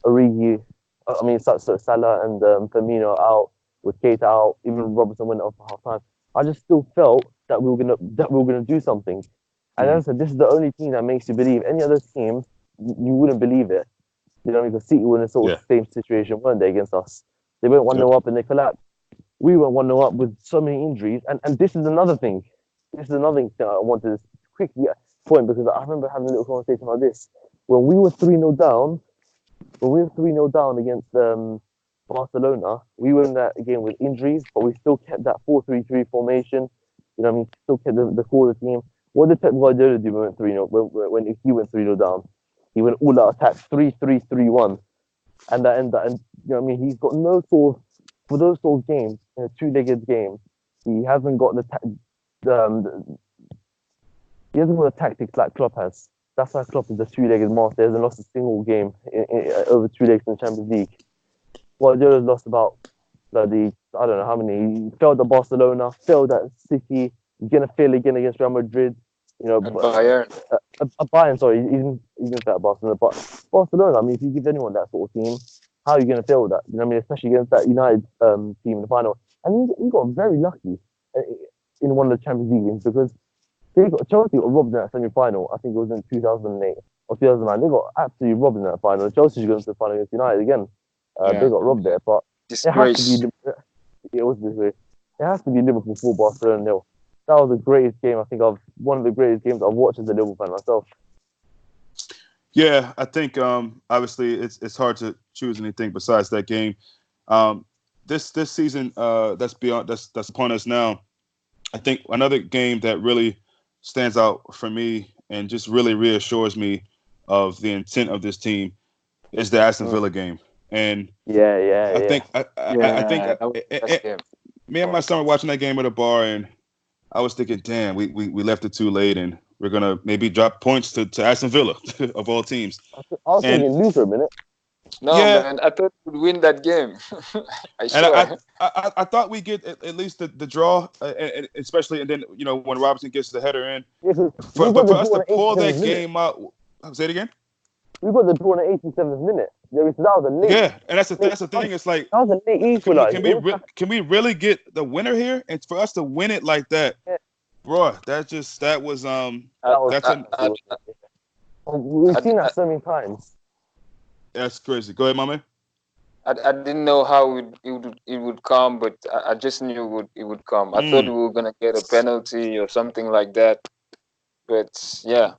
Speaker 3: Origi, Salah and Firmino out, with Keita out, even Robertson went off for half time, I just still felt that we were gonna do something. And as I said, this is the only team that makes you believe. Any other team, you wouldn't believe it. You know, because City were in a sort of same situation, weren't they, against us? They went 1-0 up and they collapsed. We went 1-0 up with so many injuries. And this is another thing. This is another thing that I wanted to quickly point, because I remember having a little conversation about this. When we were 3-0 down against Barcelona, we were in that game with injuries, but we still kept that 4-3-3 formation. You know what I mean? Still kept the core of the team. What did Pep Guardiola do when we went 3-0? When he went 3-0 down, he went all out attack, 3-3-3-1, and you know what I mean? He's got no sort of, for those sort of games, in a two-legged game, he hasn't got the tactics like Klopp has. That's why Klopp is a two-legged master. He hasn't lost a single game over 2 legs in the Champions League. Guardiola's lost about I don't know how many. He failed at Barcelona, failed at City. He's gonna fail again against Real Madrid. You know,
Speaker 2: Bayern.
Speaker 3: Bayern. Sorry, he didn't fail at Barcelona, but Barcelona. I mean, if you give anyone that sort of team, how are you gonna fail that? You know what I mean? Especially against that United team in the final. And he got very lucky in one of the Champions League games, because Chelsea got robbed in that semi-final. I think it was in 2008 or 2009. They got absolutely robbed in that final. Chelsea should go to the final against United again. They got robbed there, but
Speaker 2: disgrace.
Speaker 3: It was disgrace. It has to be Liverpool 4, Barcelona 0. That was the greatest game. I think one of the greatest games I've watched as a Liverpool fan myself.
Speaker 1: Yeah, I think obviously it's hard to choose anything besides that game. This season that's upon us now. I think another game that really stands out for me and just really reassures me of the intent of this team is the Aston Villa game. And I think me and my son were watching that game at a bar, and I was thinking, damn, we left it too late, and we're gonna maybe drop points to Aston Villa of all teams.
Speaker 3: I was thinking lose for a minute.
Speaker 2: No, man, I thought we'd win that game.
Speaker 1: I thought we'd get at least the draw, especially, and then when Robertson gets the header in. For us to pull that game out, say it again.
Speaker 3: We got the draw in the 87th minute. That was a late.
Speaker 1: Yeah, and that's the thing. It's like,
Speaker 3: that was a late equalizer.
Speaker 1: Can we really get the winner here? And for us to win it like that, bro, that was
Speaker 3: we've seen that so many times.
Speaker 1: That's crazy. Go ahead, Mame.
Speaker 2: I didn't know how it would come, but I just knew it would come. I thought we were gonna get a penalty or something like that, but yeah.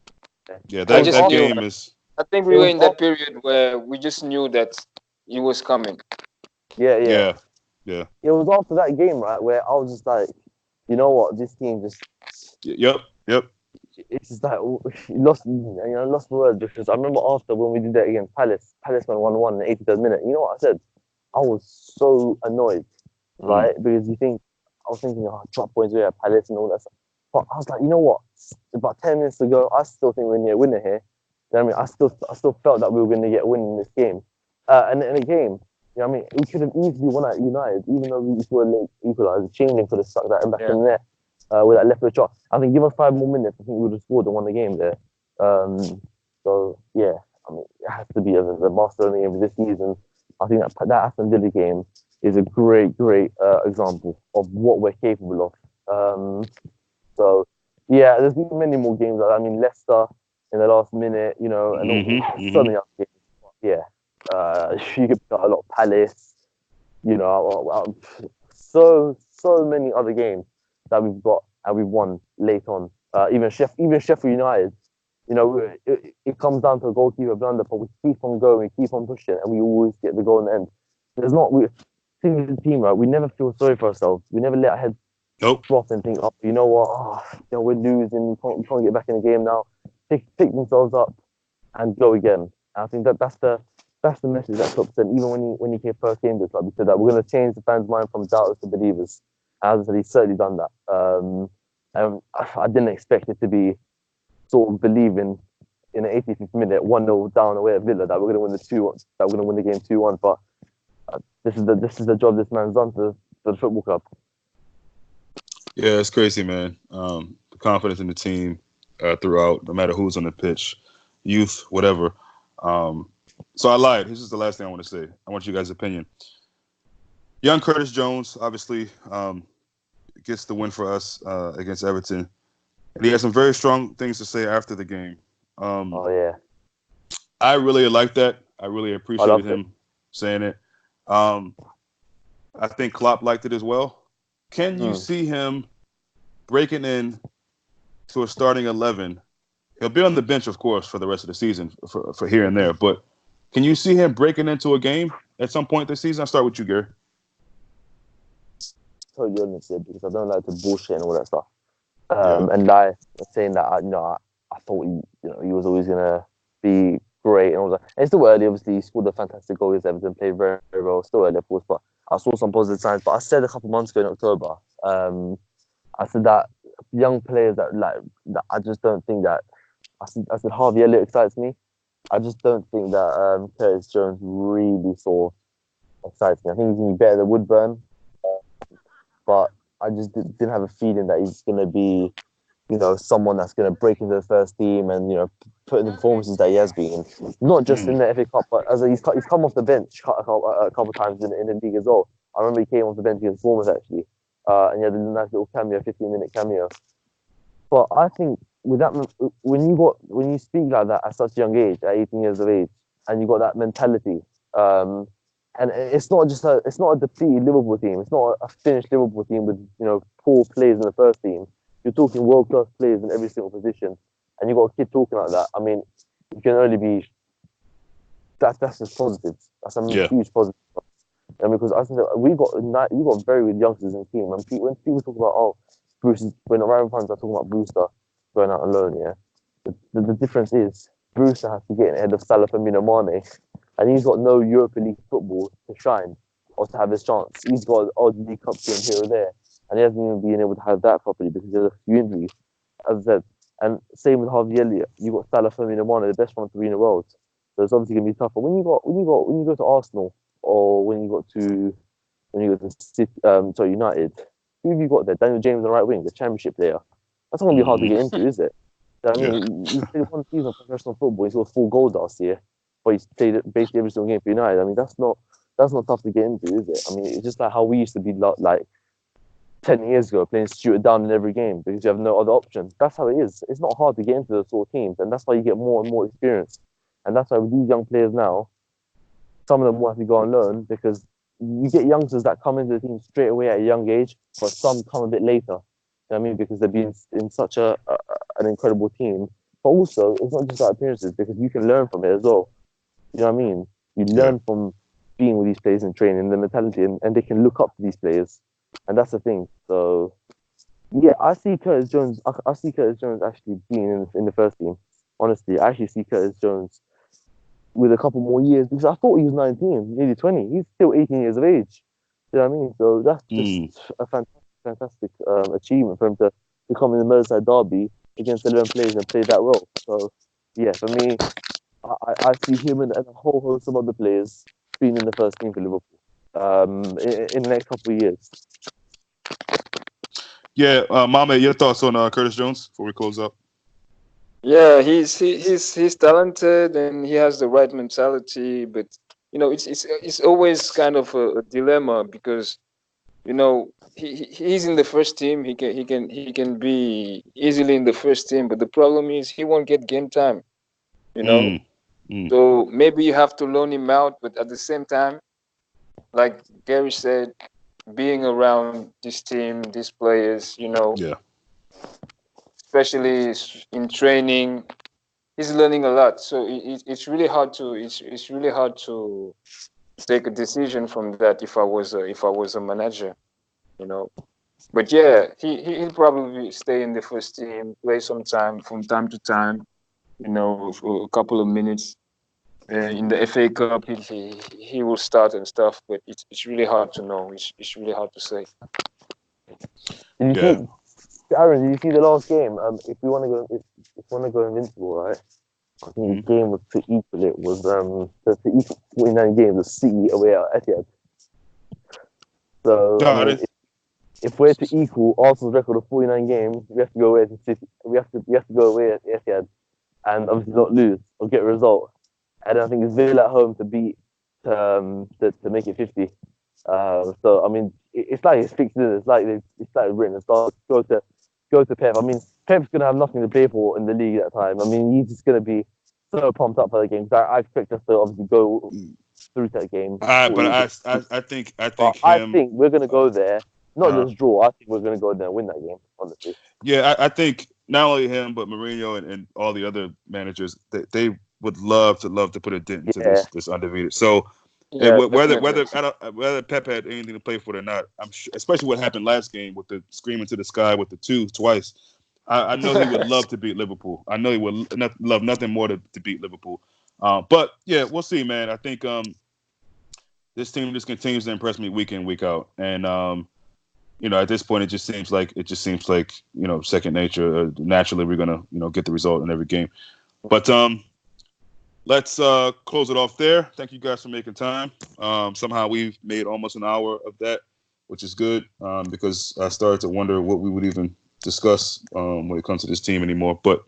Speaker 1: Yeah, that game is.
Speaker 2: I think we were in that period where we just knew that it was coming.
Speaker 3: Yeah.
Speaker 1: It
Speaker 3: was after that game, right, where I was just like, you know what, this team just.
Speaker 1: Yep.
Speaker 3: it's just like lost the word because I remember after when we did that against Palace went 1-1 in the 83rd minute. You know what I said? I was so annoyed, right? Because I was thinking, oh, drop points away at Palace and all that stuff. But I was like, you know what? About 10 minutes ago, I still think we're near a winner here. You know what I mean? I still felt that we were going to get a win in this game. And in a game, you know what I mean? We could have easily won at United, even though we scored a late equaliser. Chamberlain could have stuck that back in there with that left foot shot. I think give us 5 more minutes, I think we would have scored and won the game there. So, yeah, I mean, it has to be the Barcelona game of this season. I think that Aston Villa game is a great example of what we're capable of. So, yeah, there's many more games. I mean, Leicester in the last minute, you know, and so many other games. Yeah, you could pick out a lot of Palace, you know, so many other games that we've got and we've won late on. Even Sheffield United, you know, it comes down to a goalkeeper blunder, but we keep on going, we keep on pushing, and we always get the goal in the end. There's not we think as a team, right? We never feel sorry for ourselves. We never let our heads drop and think, oh, you know what? Oh, you know, we're losing. We can't get back in the game now. Pick themselves up and go again. And I think that's the message that Klopp said. Even when he first came to the club, he said that we're going to change the fans' mind from doubters to believers. And as I said, he's certainly done that. And I didn't expect it to be sort of believing in the 85th minute, 1-0 down away at Villa, that we're going to win that we're going to win the game 2-1. But this is the job this man's done for the football club.
Speaker 1: Yeah, it's crazy, man. The confidence in the team throughout, no matter who's on the pitch, youth, whatever. So I lied. This is the last thing I want to say. I want you guys' opinion. Young Curtis Jones, obviously, gets the win for us against Everton. And he had some very strong things to say after the game. I really like that. I really appreciated him saying it. I think Klopp liked it as well. Can you see him breaking in to a starting 11? He'll be on the bench, of course, for the rest of the season for here and there. But can you see him breaking into a game at some point this season? I'll start with you, Gerri.
Speaker 3: Totally honest, because I don't like to bullshit and all that stuff. And lie, saying that I thought he was always gonna be great and all that. And it's still early, obviously. He scored a fantastic goal against Everton, played very, very well. Still early, of course, but I saw some positive signs. But I said a couple months ago in October, I said that young players that I just don't think that. I said Harvey Elliott excites me. I just don't think that Curtis Jones really excites me. I think he's gonna be better than Woodburn, but I just didn't have a feeling that he's gonna be, someone that's gonna break into the first team and put in the performances that he has been, not just in the FA Cup, but as he's come off the bench a couple times in the league as well. I remember he came off the bench against Bournemouth actually, and he had a nice little cameo, 15-minute cameo. But I think with that, when you speak like that at such a young age, at 18 years of age, and you got that mentality, and it's not a depleted Liverpool team. It's not a finished Liverpool team with poor players in the first team. You're talking world-class players in every single position, and you got a kid talking like that. I mean, you can only be. That's just positive. That's a huge positive. And because I think that we got very good youngsters in the team. And when people talk about when Ryan fans are talking about Brewster going out alone, the difference is Brewster has to get in ahead of Salah, Firmino, Mane, and he's got no Europa League football to shine or to have his chance. He's got odd League Cup games here or there, and he hasn't even been able to have that properly because there's a few injuries, as I said. And same with Harvey Elliott, you got Salah, Firmino, Mane, the best front three in the world. So it's obviously gonna be tough. But when you go to Arsenal or when you go to City, United, who have you got there? Daniel James on the right wing, the Championship player. That's not gonna be hard to get into, is it? I mean, he played one season of professional football. He scored 4 goals last year, but he's played basically every single game for United. I mean, that's not tough to get into, is it? I mean, it's just like how we used to be like 10 years ago, playing Stuart down in every game because you have no other option. That's how it is. It's not hard to get into those sort of teams, and that's why you get more and more experience. And that's why with these young players now, some of them will have to go on loan because you get youngsters that come into the team straight away at a young age, but some come a bit later. You know what I mean? Because they've been in such an incredible team. But also, it's not just about appearances because you can learn from it as well. You know what I mean? You learn from being with these players and training, the mentality, and they can look up to these players. And that's the thing. So, Yeah, I see Curtis Jones. I see Curtis Jones actually being in the first team. Honestly, I actually see Curtis Jones with a couple more years because I thought he was 19, nearly 20. He's still 18 years of age. You know what I mean? So that's just
Speaker 1: Mm.
Speaker 3: a fantastic achievement for him to come in the Merseyside derby against 11 players and play that role. So yeah, for me, I see him and a whole host of other players being in the first team for Liverpool in the next couple of years.
Speaker 1: Yeah, Mame, your thoughts on Curtis Jones before we close up?
Speaker 2: Yeah, he's talented and he has the right mentality, but it's always kind of a dilemma because he's in the first team. He can be easily in the first team, but the problem is he won't get game time. You know,
Speaker 1: Mm. Mm.
Speaker 2: so maybe you have to loan him out, but at the same time, like Gary said, being around this team, these players,
Speaker 1: Yeah.
Speaker 2: especially in training, he's learning a lot. So it's really hard to it's really hard to take a decision from that if I was a manager, you know. But yeah, he'll probably stay in the first team, play some time from time to time, for a couple of minutes. In the FA Cup, he will start and stuff, but it's really hard to know. It's really hard to say.
Speaker 3: Did you
Speaker 1: Yeah.
Speaker 3: see, Aaron? Did you see the last game? If you want to go invincible, right? I think
Speaker 1: Mm.
Speaker 3: the game was to equal it was to equal 49 games was City away at Etihad. So I
Speaker 1: No,
Speaker 3: mean, if we're to equal Arsenal's record of 49 games, we have to go away to City. We have to go away at Etihad and obviously not lose or get a result. And I think it's Villa at home to beat to make it 50. So I mean, it's like it's fixed in. It's like written. It's like go to Pep. I mean, Pep's gonna have nothing to play for in the league at that time. I mean, he's just gonna be so pumped up for the game. I expect us to obviously go through that game.
Speaker 1: but
Speaker 3: But
Speaker 1: I
Speaker 3: but
Speaker 1: think
Speaker 3: I
Speaker 1: him.
Speaker 3: think we're gonna go there, not
Speaker 1: Uh,
Speaker 3: just draw. I think we're gonna go there and win that game. Honestly.
Speaker 1: yeah, I think not only him but Mourinho and all the other managers they would love to put a dent into
Speaker 3: Yeah.
Speaker 1: this undefeated. So and
Speaker 2: Yeah, definitely.
Speaker 1: whether Pep had anything to play for it or not, I'm sure, especially what happened last game with the screaming to the sky with the two twice. I know he would love to beat Liverpool. I know he would love nothing more to beat Liverpool. But yeah, we'll see, man. I think this team just continues to impress me week in, week out, and at this point, it just seems like second nature. Naturally, we're gonna get the result in every game. But let's close it off there. Thank you guys for making time. Somehow we've made almost an hour of that, which is good because I started to wonder what we would even discuss when it comes to this team anymore. But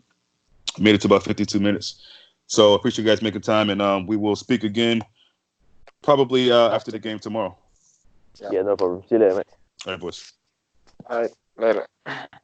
Speaker 1: made it to about 52 minutes. So I appreciate you guys making time, and we will speak again probably after the game tomorrow.
Speaker 2: Yeah.
Speaker 3: Yeah, no problem. See you later, mate.
Speaker 1: All right, boys.
Speaker 2: All right. Later.